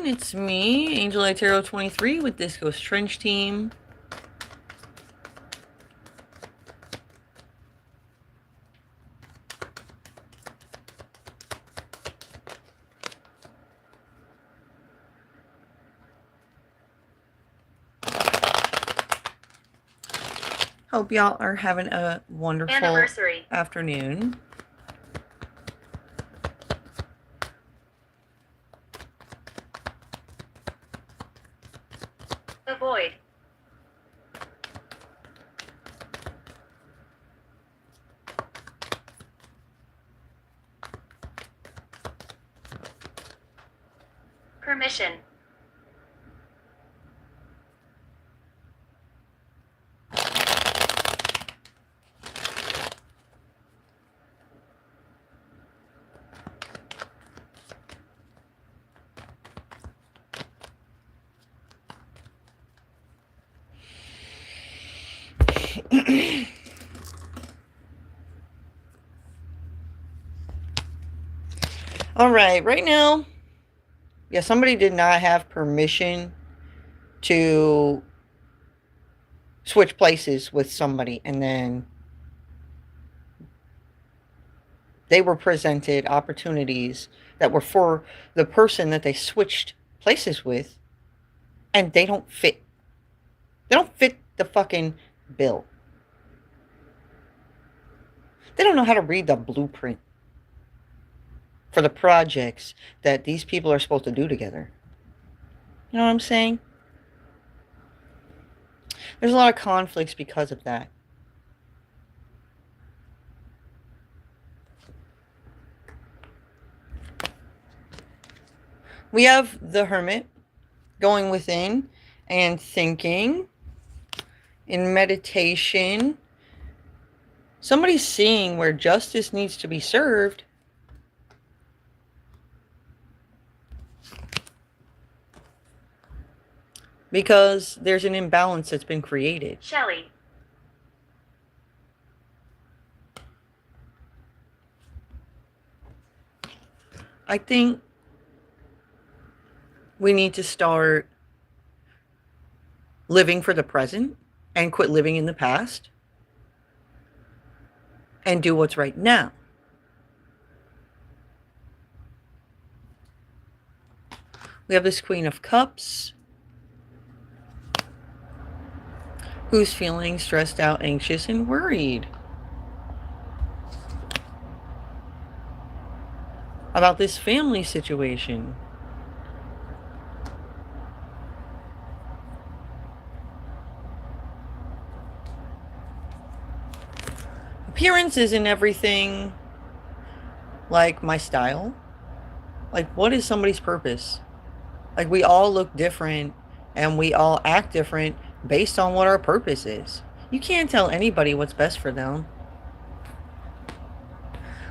everyone, it's me, Angel Itero 23 with Disco's Trench Team. Hope y'all are having a wonderful afternoon. Avoid. Permission. Alright, right now, yeah, somebody did not have permission to switch places with somebody, and then they were presented opportunities that were for the person that they switched places with, and they don't fit. They don't fit the fucking bill. They don't know how to read the blueprint for the projects that these people are supposed to do together. You know what I'm saying? There's a lot of conflicts because of that. We have the Hermit going within and thinking in meditation. Somebody's seeing where justice needs to be served. Because there's an imbalance that's been created. Shelley. I think we need to start living for the present and quit living in the past and do what's right now. We have this Queen of Cups, who's feeling stressed out, anxious, and worried about this family situation. Appearance isn't everything. Like my style. Like, what is somebody's purpose? Like, we all look different and we all act different based on what our purpose is. You can't tell anybody what's best for them.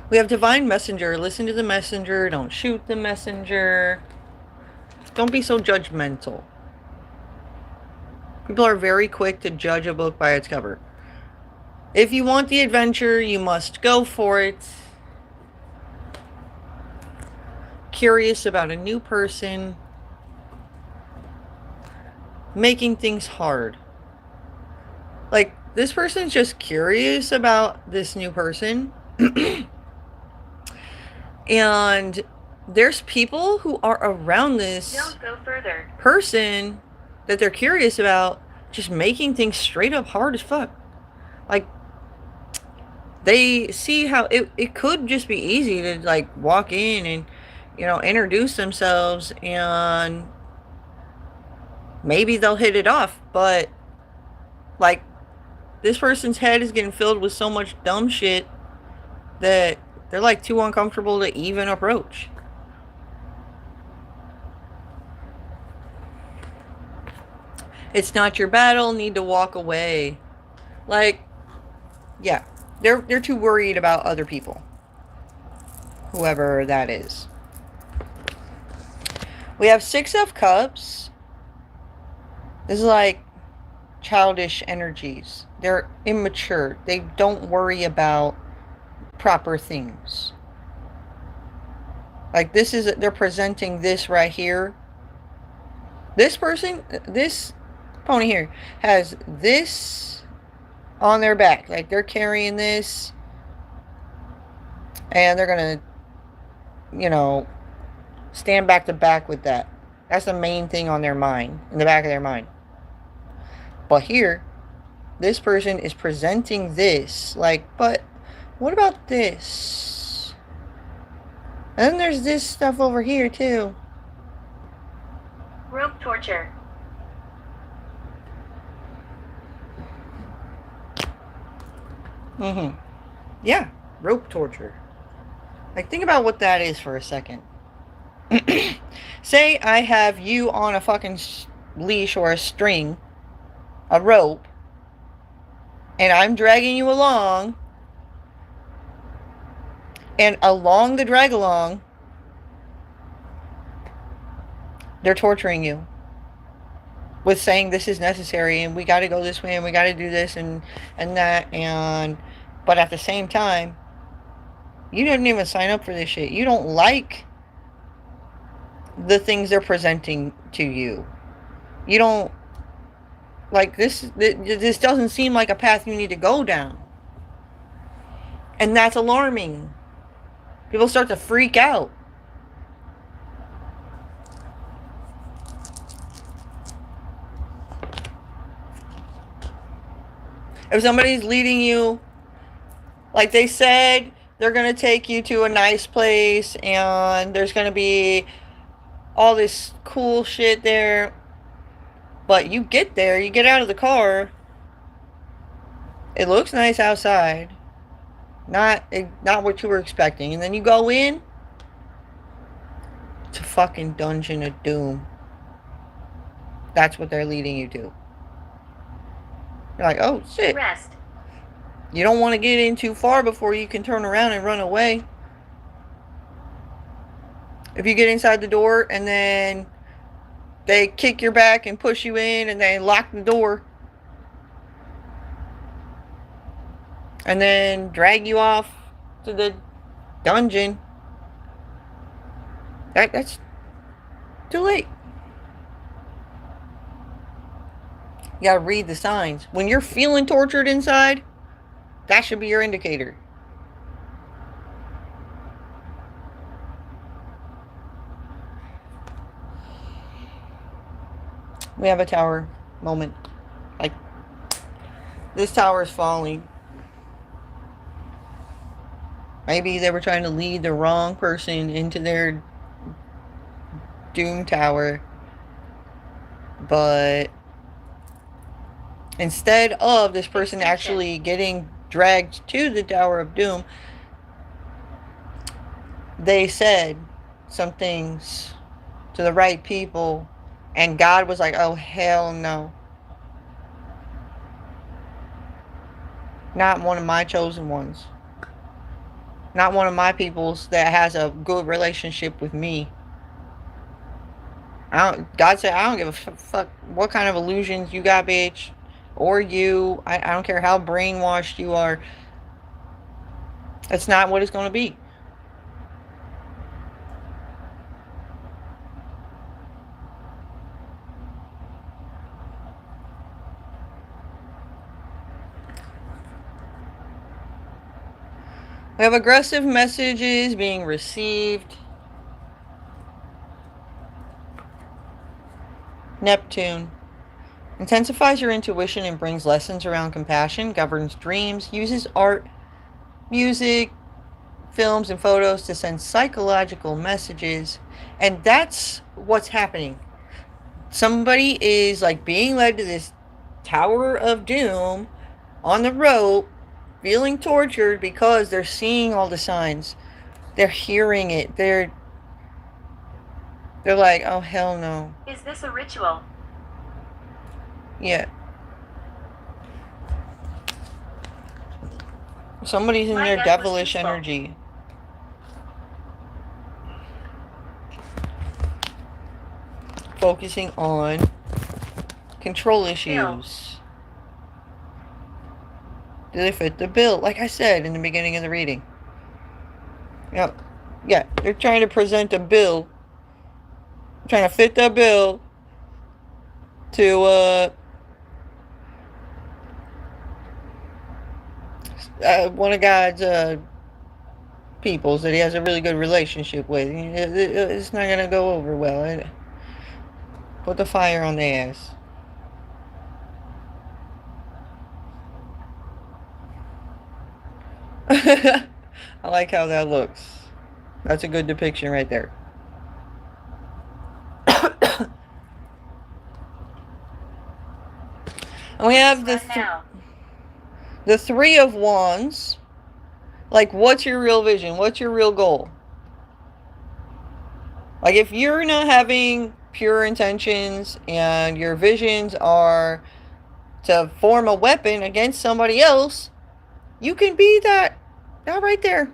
We have Divine Messenger. Listen to the messenger. Don't shoot the messenger. Don't be so judgmental. People are very quick to judge a book by its cover. If you want the adventure, you must go for it. Curious about a new person. Making things hard. Like, this person's just curious about this new person. And there's people who are around this person that they're curious about, just making things straight up hard as fuck. Like, they see how it could just be easy to, like, walk in and, you know, introduce themselves and maybe they'll hit it off, but, like, this person's head is getting filled with so much dumb shit that they're, like, too uncomfortable to even approach. It's not your battle, need to walk away. Like, yeah, they're too worried about other people. Whoever that is. We have Six of Cups. This is like childish energies. They're immature. They don't worry about proper things. Like, this is, they're presenting this right here This person, this pony here, has this on their back. Like, they're carrying this. And they're going to, stand back to back with that. That's the main thing on their mind, in the back of their mind. But here, this person is presenting this. Like, but what about this? And then there's this stuff over here, too. Rope torture. Yeah, rope torture. Like, think about what that is for a second. Say I have you on a fucking leash or a string, a rope, and I'm dragging you along, and along the drag along, they're torturing you with saying this is necessary and we got to go this way and we got to do this and that, but at the same time, you didn't even sign up for this shit. You don't like the things they're presenting to you. You don't like this. This doesn't seem like a path you need to go down. And that's alarming. People start to freak out. If somebody's leading you, like they said, they're going to take you to a nice place and there's going to be all this cool shit there. But you get there, you get out of the car. It looks nice outside. Not what you were expecting. And then you go in. It's a fucking dungeon of doom. That's what they're leading you to. You're like, oh shit. Rest. You don't want to get in too far before you can turn around and run away. If you get inside the door and then they kick your back and push you in and they lock the door and then drag you off to the dungeon, that's too late. You gotta read the signs. When you're feeling tortured inside, that should be your indicator. We have a tower moment. Like, this tower is falling. Maybe they were trying to lead the wrong person into their doom tower. But instead of this person actually getting dragged to the Tower of Doom, they said some things to the right people, and God was like, oh hell no. Not one of my chosen ones. Not one of my peoples that has a good relationship with me. God said, I don't give a fuck what kind of illusions you got, bitch. Or you. I don't care how brainwashed you are. That's not what it's going to be. We have aggressive messages being received. Neptune. Intensifies your intuition and brings lessons around compassion, governs dreams, uses art, music, films, and photos to send psychological messages. And that's what's happening. Somebody is like being led to this Tower of Doom on the rope, feeling tortured because they're seeing all the signs. They're hearing it. They're like, oh hell no. Is this a ritual? Yeah. Somebody's in their devilish energy. Focusing on control issues. Do they fit the bill? Like I said in the beginning of the reading. Yep. Yeah, they're trying to present a bill. Trying to fit the bill. to one of God's peoples that he has a really good relationship with. It's not gonna go over well. Put the fire on the ass. I like how that looks. That's a good depiction right there. And we have the Three of Wands. Like, what's your real vision? What's your real goal? Like, if you're not having pure intentions and your visions are to form a weapon against somebody else, you can be that right there.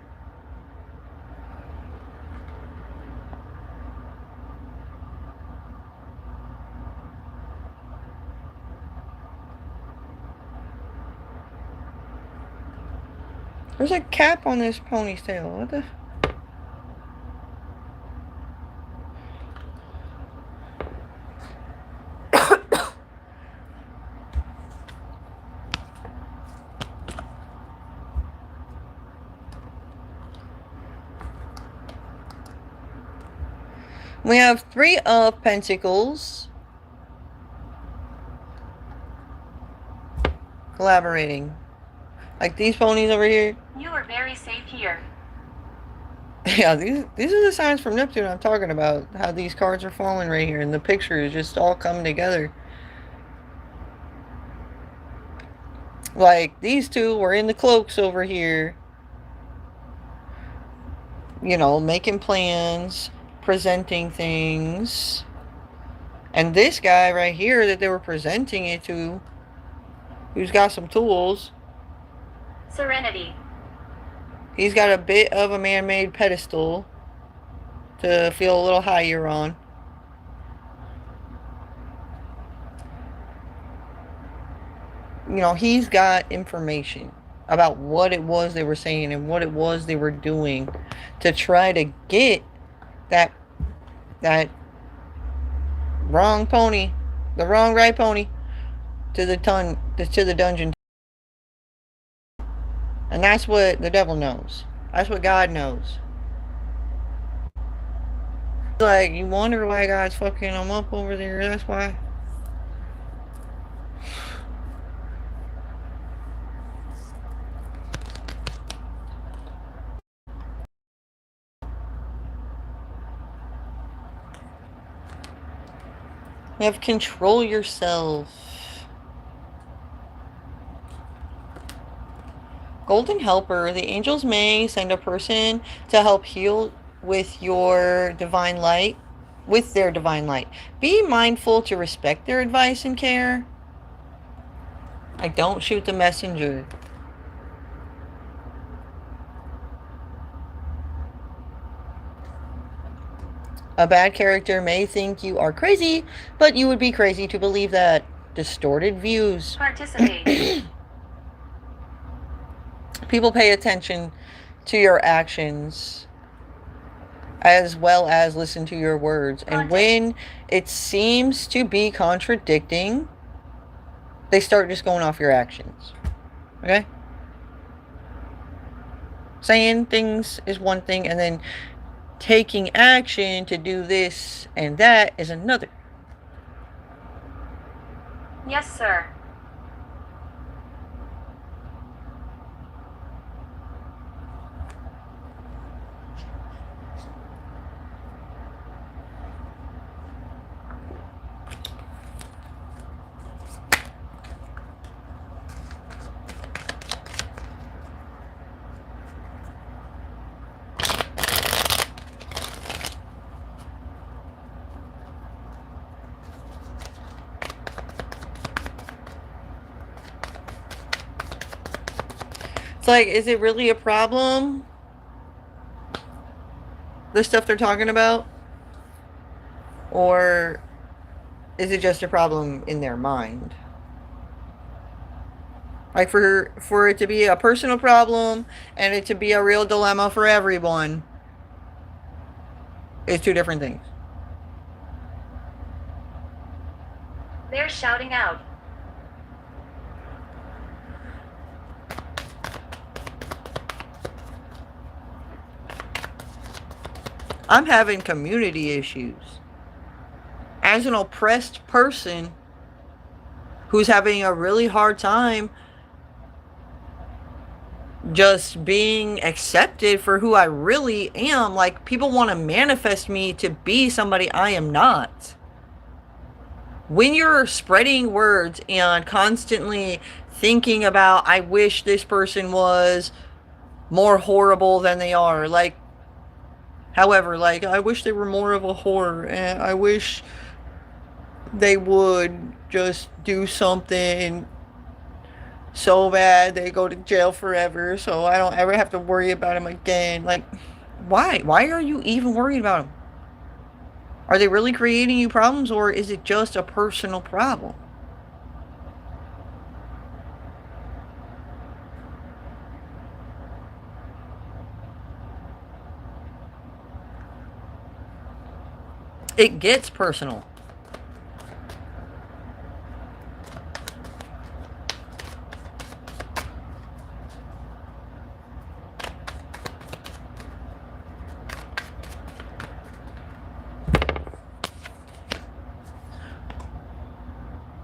There's a cap on this pony's tail. What the? We have Three of Pentacles. Collaborating. Like these ponies over here. You are very safe here. Yeah, these are the signs from Neptune I'm talking about. How these cards are falling right here. And the picture is just all coming together. Like, these two were in the cloaks over here. You know, making plans. Presenting things. And this guy right here that they were presenting it to, who's got some tools. Serenity. He's got a bit of a man-made pedestal to feel a little higher on. You know, he's got information about what it was they were saying and what it was they were doing to try to get that wrong pony, the wrong right pony, to the dungeon. And that's what the devil knows. That's what God knows. Like, you wonder why God's fucking them up over there. That's why. You have control yourself. Golden Helper. The angels may send a person to help heal with your divine light. With their divine light. Be mindful to respect their advice and care. Like, don't shoot the messenger. A bad character may think you are crazy, but you would be crazy to believe that. Distorted views. Participate. People pay attention to your actions as well as listen to your words. And when it seems to be contradicting, they start just going off your actions. Okay? Saying things is one thing, and then taking action to do this and that is another. Yes, sir. It's like, is it really a problem? The stuff they're talking about? Or is it just a problem in their mind? Like, for it to be a personal problem and it to be a real dilemma for everyone is two different things. They're shouting out. I'm having community issues. As an oppressed person who's having a really hard time just being accepted for who I really am. Like, people want to manifest me to be somebody I am not. When you're spreading words and constantly thinking about, I wish this person was more horrible than they are. Like, however, like, I wish they were more of a whore, and I wish they would just do something so bad they go to jail forever so I don't ever have to worry about them again. Like, why? Why are you even worried about them? Are they really creating you problems, or is it just a personal problem? It gets personal.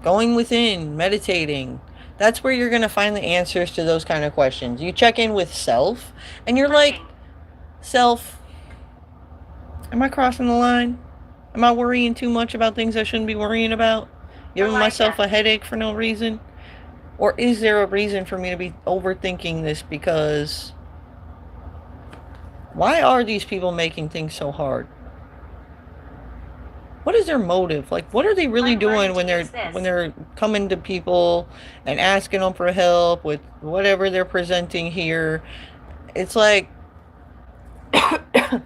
Going within, meditating. That's where you're going to find the answers to those kind of questions. You check in with self, and you're like, self, am I crossing the line? Am I worrying too much about things I shouldn't be worrying about? Giving myself a headache for no reason? Or is there a reason for me to be overthinking this? Because why are these people making things so hard? What is their motive? Like, what are they really doing when they're coming to people and asking them for help with whatever they're presenting here? It's like you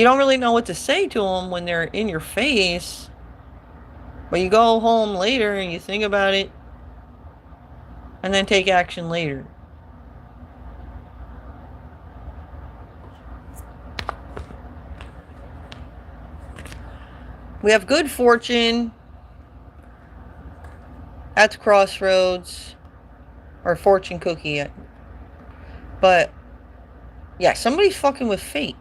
don't really know what to say to them when they're in your face, but you go home later and you think about it and then take action later. We have good fortune at the crossroads, or fortune cookie. But yeah, somebody's fucking with fate.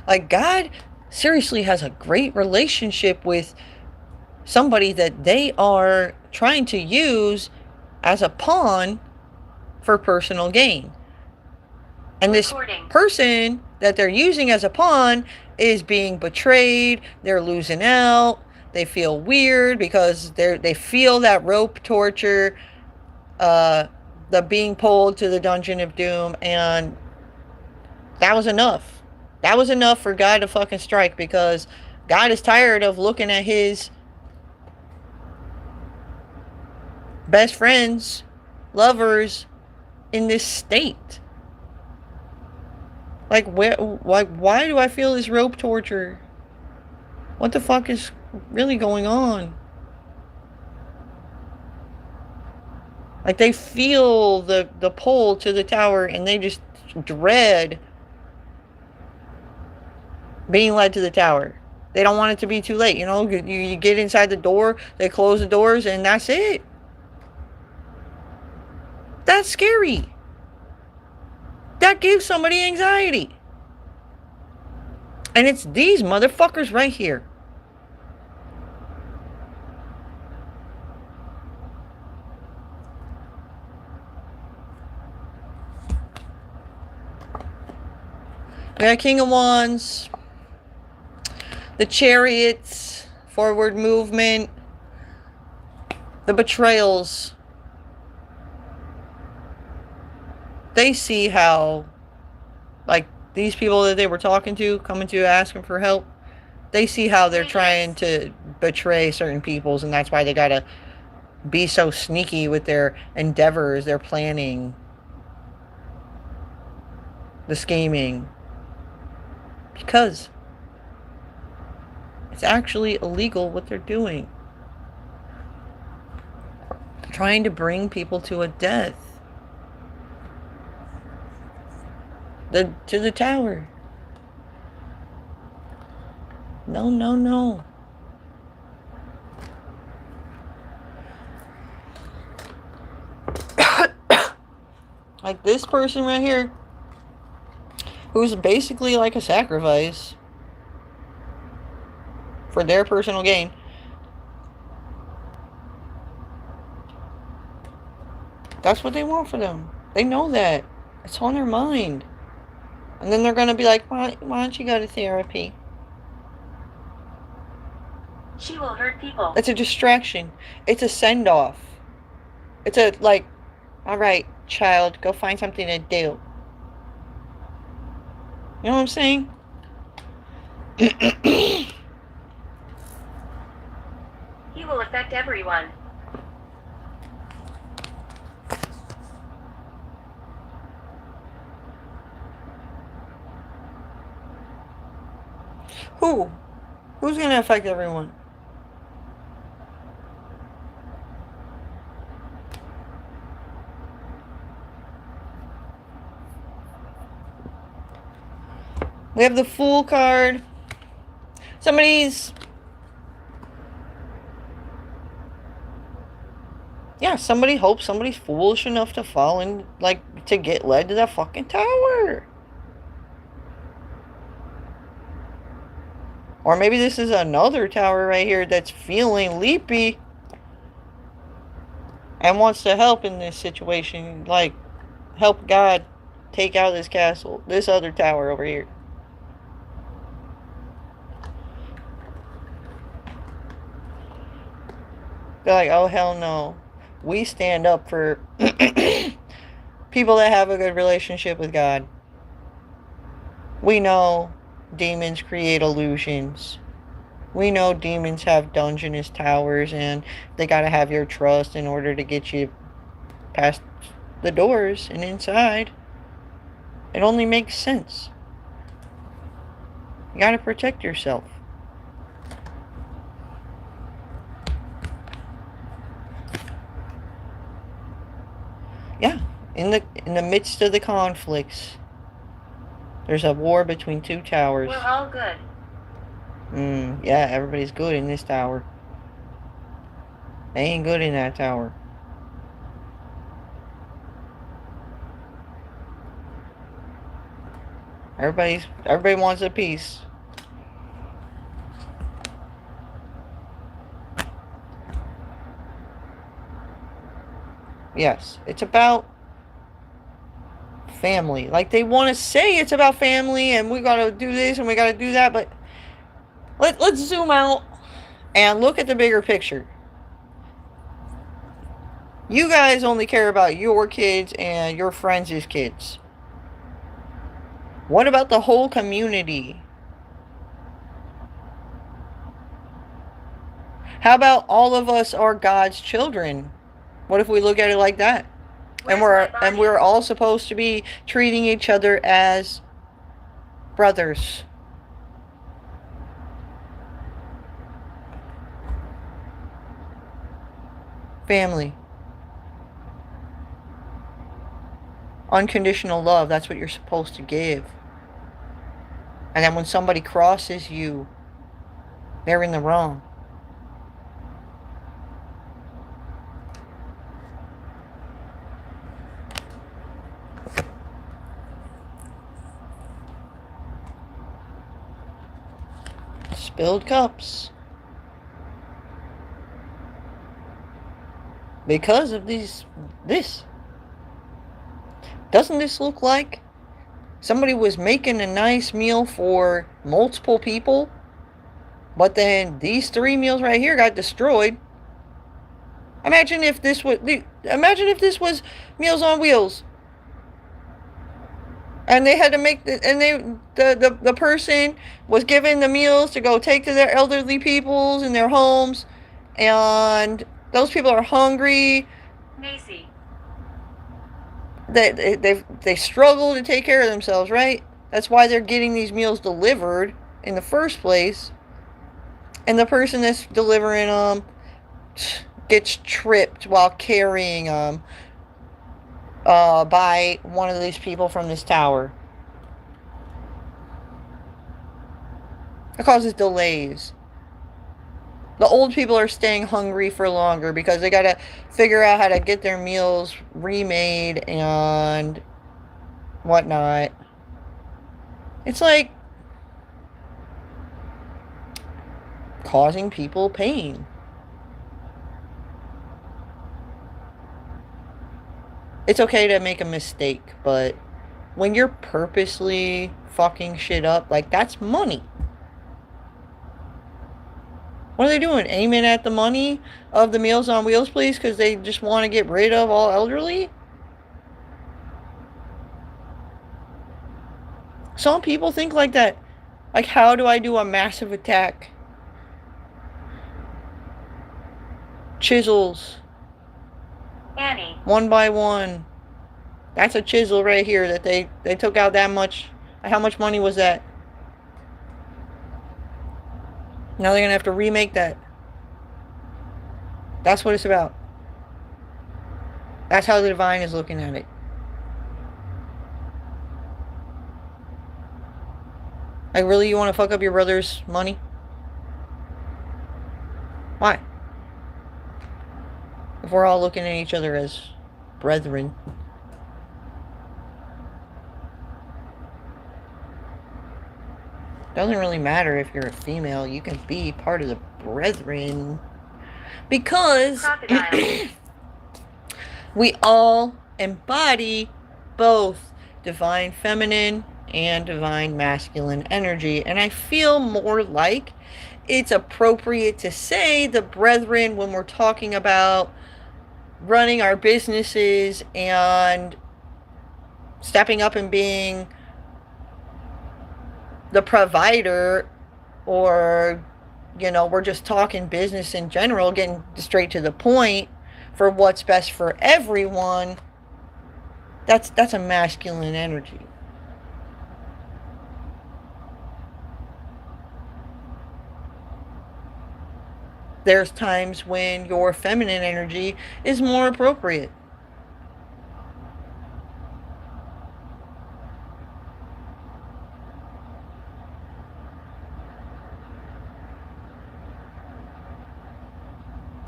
Like, God seriously has a great relationship with somebody that they are trying to use as a pawn for personal gain. And this person that they're using as a pawn is being betrayed. They're losing out. They feel weird because they feel that rope torture, the being pulled to the dungeon of doom, and that was enough. That was enough for God to fucking strike, because God is tired of looking at his best friends, lovers in this state. Like, why do I feel this rope torture? What the fuck is really going on? Like, they feel the pull to the tower, and they just dread being led to the tower. They don't want it to be too late. You know, you get inside the door, they close the doors, and that's it. That's scary. That gives somebody anxiety. And it's these motherfuckers right here. We got King of Wands, the Chariots, forward movement, the betrayals. They see how, like, these people that they were talking to, coming to asking for help, they see how they're trying to betray certain peoples, and that's why they gotta be so sneaky with their endeavors, their planning, the scheming. Because it's actually illegal what they're doing. They're trying to bring people to a death. To the tower. No, no, no. Like this person right here, who's basically like a sacrifice for their personal gain. That's what they want for them. They know that. It's on their mind. And then they're going to be like, why don't you go to therapy? She will hurt people. It's a distraction. It's a send-off. It's a, like, all right, child, go find something to do. You know what I'm saying? He will affect everyone. Who? Who's going to affect everyone? We have the Fool card. Somebody's somebody hopes somebody's foolish enough to fall in, like, to get led to that fucking tower. Or maybe this is another tower right here that's feeling leapy and wants to help in this situation. Like, help God take out this castle. This other tower over here. They're like, oh, hell no. We stand up for people that have a good relationship with God. We know demons create illusions. We know demons have dungeonous towers, and they gotta have your trust in order to get you past the doors and inside. It only makes sense. You gotta protect yourself. Yeah, in the midst of the conflicts, there's a war between two towers. We're all good. Yeah, everybody's good in this tower. They ain't good in that tower. Everybody wants a piece. Yes, it's about family. Like, they want to say it's about family and we gotta do this and we gotta do that, but let's zoom out and look at the bigger picture. You guys only care about your kids and your friends' kids. What about the whole community? How about all of us are God's children? What if we look at it like that? And we're all supposed to be treating each other as brothers. Family. Unconditional love, that's what you're supposed to give. And then when somebody crosses you, they're in the wrong. Spilled cups. Because of this. Doesn't this look like somebody was making a nice meal for multiple people, but then these 3 meals right here got destroyed? Imagine if this was Meals on Wheels. And they had to make the person was given the meals to go take to their elderly peoples in their homes, and those people are hungry. Macy. They struggle to take care of themselves, right? That's why they're getting these meals delivered in the first place. And the person that's delivering them gets tripped while carrying them by one of these people from this tower. It causes delays. The old people are staying hungry for longer because they gotta figure out how to get their meals remade and whatnot. It's like causing people pain. It's okay to make a mistake, but when you're purposely fucking shit up, like, that's money. What are they doing? Aiming at the money of the Meals on Wheels, please, because they just want to get rid of all elderly? Some people think like that. Like, how do I do a massive attack? Chisels. Annie. One by one. That's a chisel right here that they took out that much. How much money was that? Now they're going to have to remake that. That's what it's about. That's how the divine is looking at it. Like, really, you want to fuck up your brother's money? Why? If we're all looking at each other as brethren. Doesn't really matter if you're a female. You can be part of the brethren. Because we all embody both divine feminine and divine masculine energy. And I feel more like it's appropriate to say the brethren when we're talking about running our businesses and stepping up and being the provider, or, you know, we're just talking business in general, getting straight to the point for what's best for everyone. That's a masculine energy. There's times when your feminine energy is more appropriate.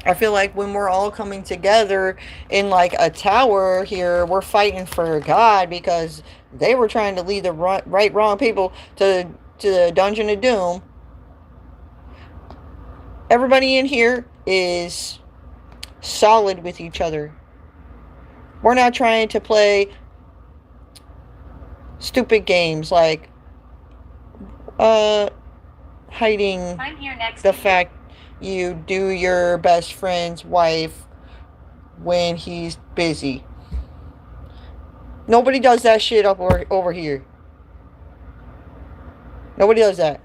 I feel like when we're all coming together in like a tower here, we're fighting for God because they were trying to lead the wrong people to the Dungeon of Doom. Everybody in here is solid with each other. We're not trying to play stupid games like hiding the fact you do your best friend's wife when he's busy. Nobody does that shit up over here. Nobody does that.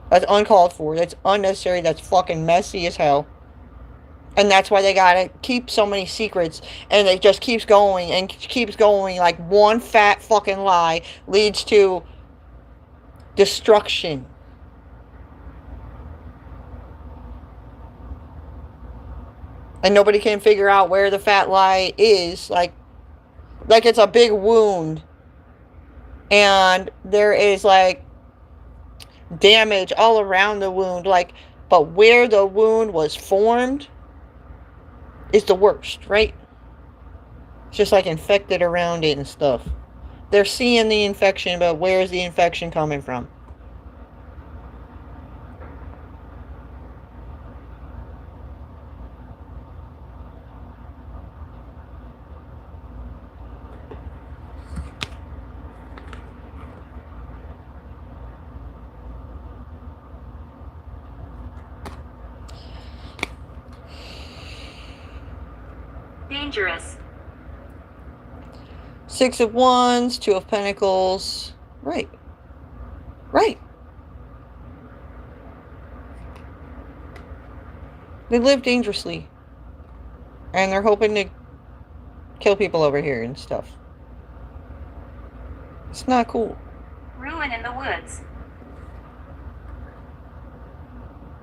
That's uncalled for. That's unnecessary. That's fucking messy as hell. And that's why they gotta keep so many secrets. And it just keeps going and keeps going. Like one fat fucking lie leads to destruction. And nobody can figure out where the fat lie is. Like it's a big wound. And there is like damage all around the wound. Like, but where the wound was formed is the worst, right? It's just like infected around it and stuff. They're seeing the infection, but where's the infection coming from? Dangerous. 6 of Wands, 2 of Pentacles. Right. Right. They live dangerously. And they're hoping to kill people over here and stuff. It's not cool. Ruin in the woods.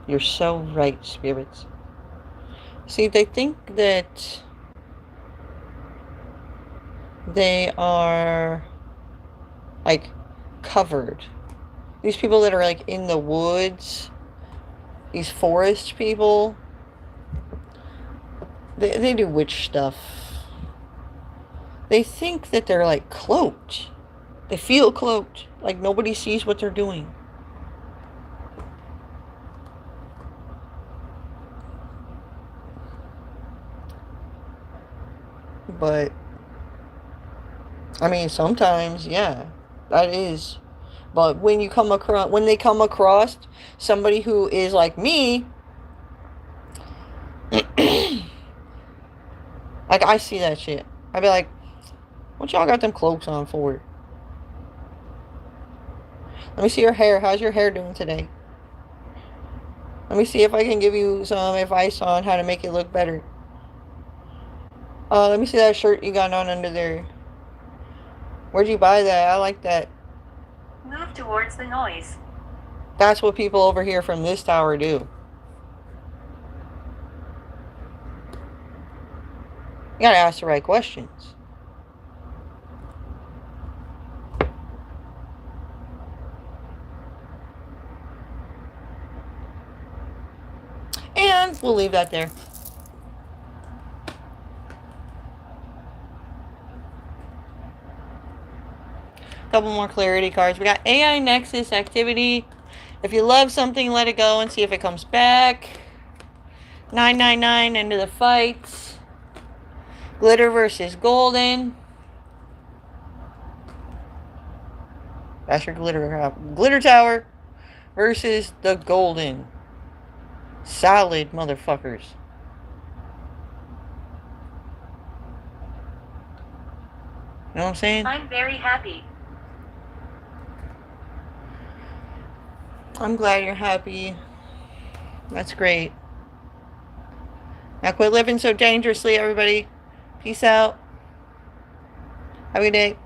You're so right, spirits. See, they think that they are like covered These people that are like in the woods, these forest people, they do witch stuff. They think that they're like cloaked. They feel cloaked, like nobody sees what they're doing. But I mean, sometimes, yeah, that is. But when they come across somebody who is like me, like I see that shit, I'd be like, what y'all got them cloaks on for? Let me see your hair. How's your hair doing today? Let me see if I can give you some advice on how to make it look better. Let me see that shirt you got on under there. Where'd you buy that? I like that. Move towards the noise. That's what people over here from this tower do. You gotta ask the right questions. And we'll leave that there. Couple more clarity cards. We got AI Nexus activity. If you love something, let it go and see if it comes back. 999 into the fight. Glitter versus golden. That's your glitter tower versus the golden. Solid motherfuckers. You know what I'm saying? I'm very happy. I'm glad you're happy. That's great. Now quit living so dangerously, everybody. Peace out. Have a good day.